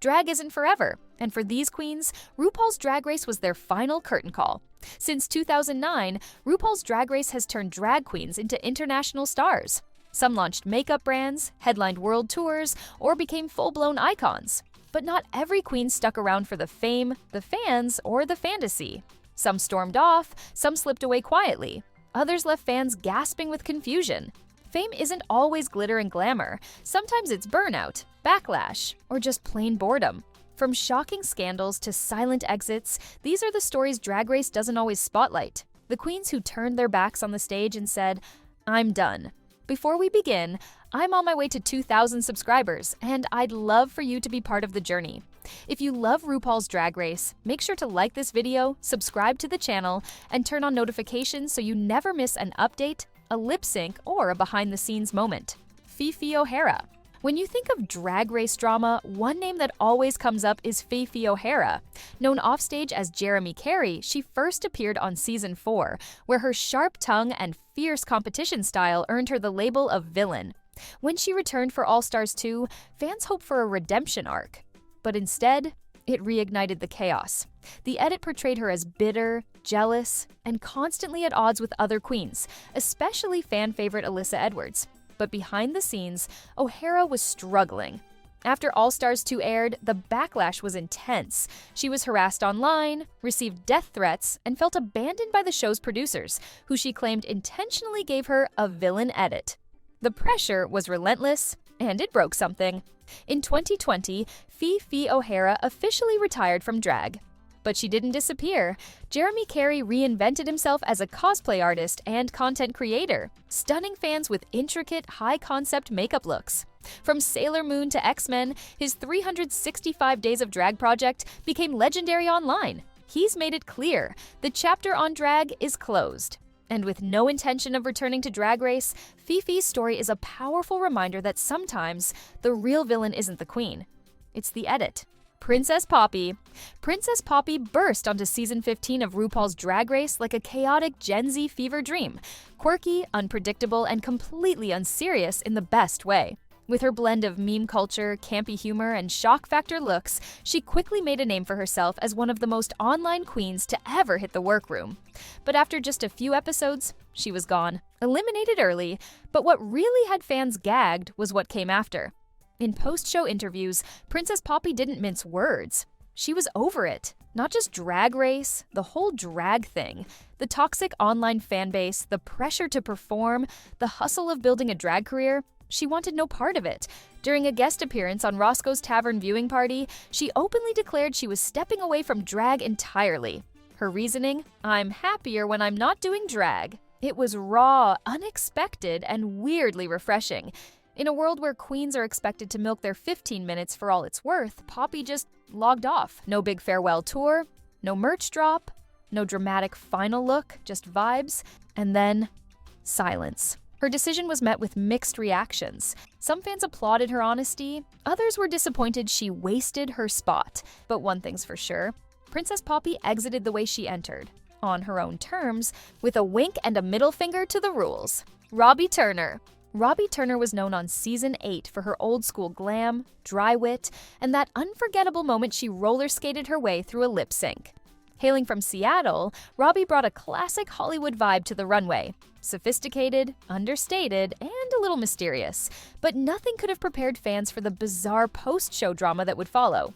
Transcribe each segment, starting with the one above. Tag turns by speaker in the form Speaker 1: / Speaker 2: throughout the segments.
Speaker 1: Drag isn't forever, and for these queens, RuPaul's Drag Race was their final curtain call. Since 2009, RuPaul's Drag Race has turned drag queens into international stars. Some launched makeup brands, headlined world tours, or became full-blown icons. But not every queen stuck around for the fame, the fans, or the fantasy. Some stormed off, some slipped away quietly. Others left fans gasping with confusion. Fame isn't always glitter and glamour. Sometimes it's burnout, backlash, or just plain boredom. From shocking scandals to silent exits, these are the stories Drag Race doesn't always spotlight. The queens who turned their backs on the stage and said, "I'm done." Before we begin, I'm on my way to 2,000 subscribers, and I'd love for you to be part of the journey. If you love RuPaul's Drag Race, make sure to like this video, subscribe to the channel, and turn on notifications so you never miss an update, a lip sync, or a behind-the-scenes moment. Fifi O'Hara. When you think of Drag Race drama, one name that always comes up is Fifi O'Hara. Known offstage as Jeremy Carey, she first appeared on Season 4, where her sharp tongue and fierce competition style earned her the label of villain. When she returned for All Stars 2, fans hoped for a redemption arc. But instead, it reignited the chaos. The edit portrayed her as bitter, jealous, and constantly at odds with other queens, especially fan favorite Alyssa Edwards. But behind the scenes, O'Hara was struggling. After All Stars 2 aired, the backlash was intense. She was harassed online, received death threats, and felt abandoned by the show's producers, who she claimed intentionally gave her a villain edit. The pressure was relentless, and it broke something. In 2020, Fifi O'Hara officially retired from drag. But she didn't disappear. Jeremy Carey reinvented himself as a cosplay artist and content creator, stunning fans with intricate, high-concept makeup looks. From Sailor Moon to X-Men, his 365 Days of Drag project became legendary online. He's made it clear, the chapter on drag is closed. And with no intention of returning to Drag Race, Fifi's story is a powerful reminder that sometimes the real villain isn't the queen. It's the edit. Princess Poppy. Princess Poppy burst onto Season 15 of RuPaul's Drag Race like a chaotic Gen Z fever dream. Quirky, unpredictable, and completely unserious in the best way. With her blend of meme culture, campy humor, and shock factor looks, she quickly made a name for herself as one of the most online queens to ever hit the workroom. But after just a few episodes, she was gone, eliminated early. But what really had fans gagged was what came after. In post-show interviews, Princess Poppy didn't mince words. She was over it. Not just Drag Race, the whole drag thing. The toxic online fanbase, the pressure to perform, the hustle of building a drag career. She wanted no part of it. During a guest appearance on Roscoe's Tavern viewing party, she openly declared she was stepping away from drag entirely. Her reasoning? "I'm happier when I'm not doing drag." It was raw, unexpected, and weirdly refreshing. In a world where queens are expected to milk their 15 minutes for all it's worth, Poppy just logged off. No big farewell tour, no merch drop, no dramatic final look, just vibes, and then silence. Her decision was met with mixed reactions. Some fans applauded her honesty, others were disappointed she wasted her spot. But one thing's for sure, Princess Poppy exited the way she entered, on her own terms, with a wink and a middle finger to the rules. Robbie Turner. Robbie Turner was known on Season 8 for her old-school glam, dry wit, and that unforgettable moment she roller-skated her way through a lip sync. Hailing from Seattle, Robbie brought a classic Hollywood vibe to the runway. Sophisticated, understated, and a little mysterious. But nothing could have prepared fans for the bizarre post-show drama that would follow.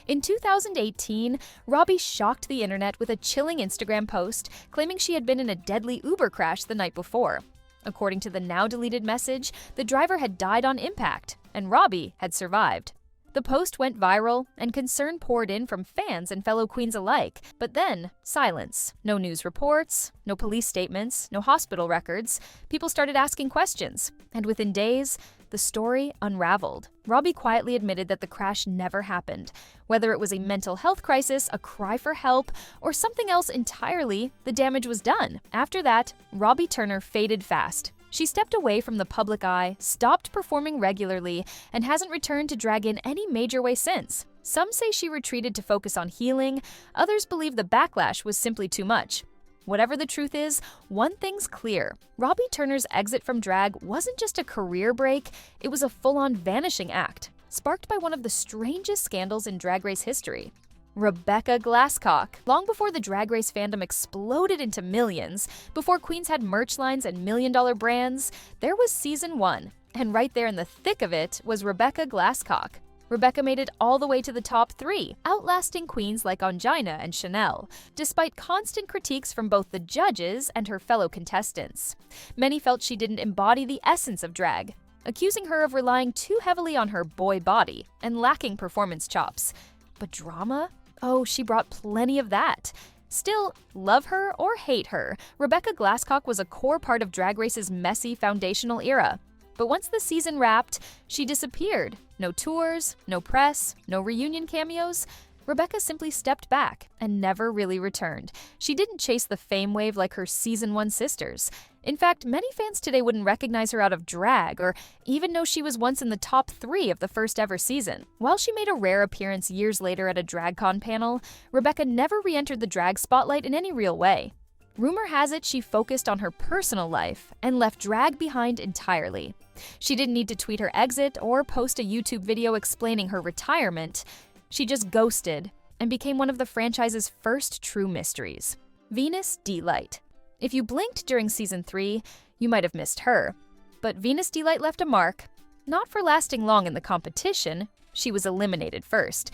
Speaker 1: In 2018, Robbie shocked the internet with a chilling Instagram post claiming she had been in a deadly Uber crash the night before. According to the now-deleted message, the driver had died on impact, and Robbie had survived. The post went viral, and concern poured in from fans and fellow queens alike. But then, silence. No news reports, no police statements, no hospital records. People started asking questions, and within days, the story unraveled. Robbie quietly admitted that the crash never happened. Whether it was a mental health crisis, a cry for help, or something else entirely, the damage was done. After that, Robbie Turner faded fast. She stepped away from the public eye, stopped performing regularly, and hasn't returned to drag in any major way since. Some say she retreated to focus on healing, others believe the backlash was simply too much. Whatever the truth is, one thing's clear. Robbie Turner's exit from drag wasn't just a career break, it was a full-on vanishing act. sparked by one of the strangest scandals in Drag Race history. Rebecca Glasscock. Long before the Drag Race fandom exploded into millions, before queens had merch lines and million-dollar brands, there was season 1, and right there in the thick of it was Rebecca Glasscock. Rebecca made it all the way to the top 3, outlasting queens like Ongina and Chanel, despite constant critiques from both the judges and her fellow contestants. Many felt she didn't embody the essence of drag, accusing her of relying too heavily on her boy body and lacking performance chops. But drama? Oh, she brought plenty of that. Still, love her or hate her, Rebecca Glasscock was a core part of Drag Race's messy foundational era. But once the season wrapped, she disappeared. No tours, no press, no reunion cameos. Rebecca simply stepped back and never really returned. She didn't chase the fame wave like her season 1 sisters. In fact, many fans today wouldn't recognize her out of drag or even know she was once in the top 3 of the first ever season. While she made a rare appearance years later at a DragCon panel, Rebecca never re-entered the drag spotlight in any real way. Rumor has it she focused on her personal life and left drag behind entirely. She didn't need to tweet her exit or post a YouTube video explaining her retirement. She just ghosted and became one of the franchise's first true mysteries. Venus D-Light. If you blinked during season 3, you might have missed her. But Venus D-Light left a mark, not for lasting long in the competition, she was eliminated first,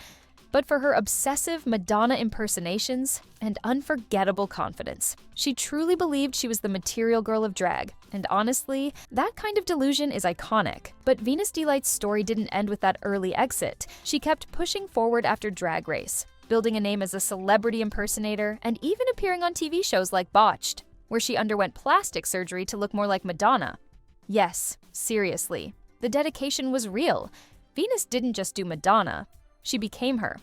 Speaker 1: but for her obsessive Madonna impersonations and unforgettable confidence. She truly believed she was the material girl of drag, and honestly, that kind of delusion is iconic. But Venus D-Light's story didn't end with that early exit. She kept pushing forward after Drag Race, building a name as a celebrity impersonator and even appearing on TV shows like Botched, where she underwent plastic surgery to look more like Madonna. Yes, seriously, the dedication was real. Venus didn't just do Madonna, she became her.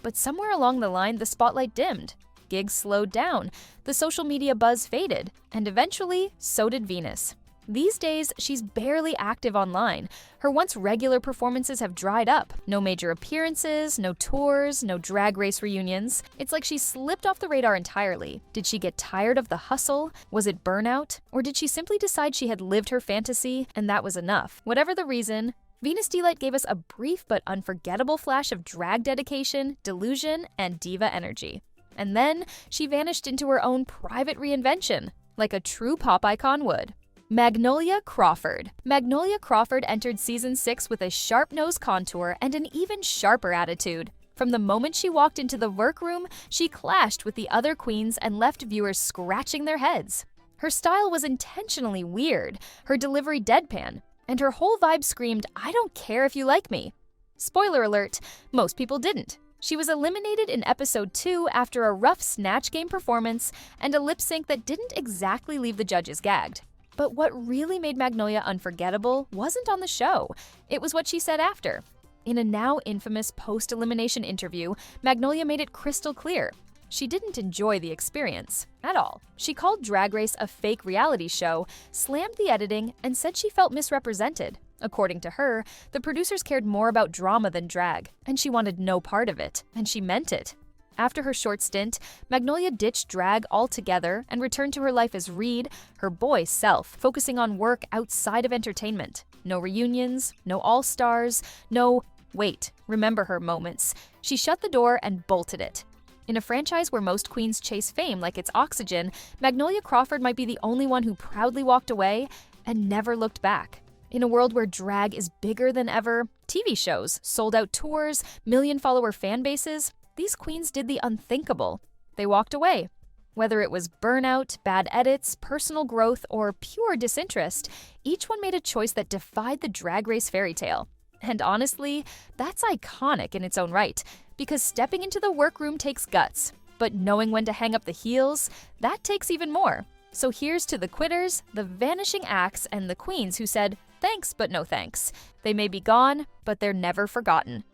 Speaker 1: But somewhere along the line, the spotlight dimmed. Gigs slowed down, the social media buzz faded, and eventually, so did Venus. These days, she's barely active online. Her once regular performances have dried up. No major appearances, no tours, no Drag Race reunions. It's like she slipped off the radar entirely. Did she get tired of the hustle? Was it burnout? Or did she simply decide she had lived her fantasy and that was enough? Whatever the reason, Venus D-Light gave us a brief but unforgettable flash of drag dedication, delusion, and diva energy. And then she vanished into her own private reinvention, like a true pop icon would. Magnolia Crawford. Magnolia Crawford entered season 6 with a sharp nose contour and an even sharper attitude. From the moment she walked into the workroom, she clashed with the other queens and left viewers scratching their heads. Her style was intentionally weird, her delivery deadpan, and her whole vibe screamed, "I don't care if you like me." Spoiler alert, most people didn't. She was eliminated in episode 2 after a rough Snatch Game performance and a lip sync that didn't exactly leave the judges gagged. But what really made Magnolia unforgettable wasn't on the show. It was what she said after. In a now infamous post-elimination interview, Magnolia made it crystal clear. She didn't enjoy the experience at all. She called Drag Race a fake reality show, slammed the editing, and said she felt misrepresented. According to her, the producers cared more about drama than drag, and she wanted no part of it, and she meant it. After her short stint, Magnolia ditched drag altogether and returned to her life as Reed, her boy self, focusing on work outside of entertainment. No reunions, no all-stars, no wait, remember her moments. She shut the door and bolted it. In a franchise where most queens chase fame like it's oxygen, Magnolia Crawford might be the only one who proudly walked away and never looked back. In a world where drag is bigger than ever, TV shows, sold-out tours, million-follower fan bases, these queens did the unthinkable. They walked away. Whether it was burnout, bad edits, personal growth, or pure disinterest, each one made a choice that defied the Drag Race fairy tale. And honestly, that's iconic in its own right, because stepping into the workroom takes guts, but knowing when to hang up the heels, that takes even more. So here's to the quitters, the vanishing acts, and the queens who said, "Thanks, but no thanks." They may be gone, but they're never forgotten.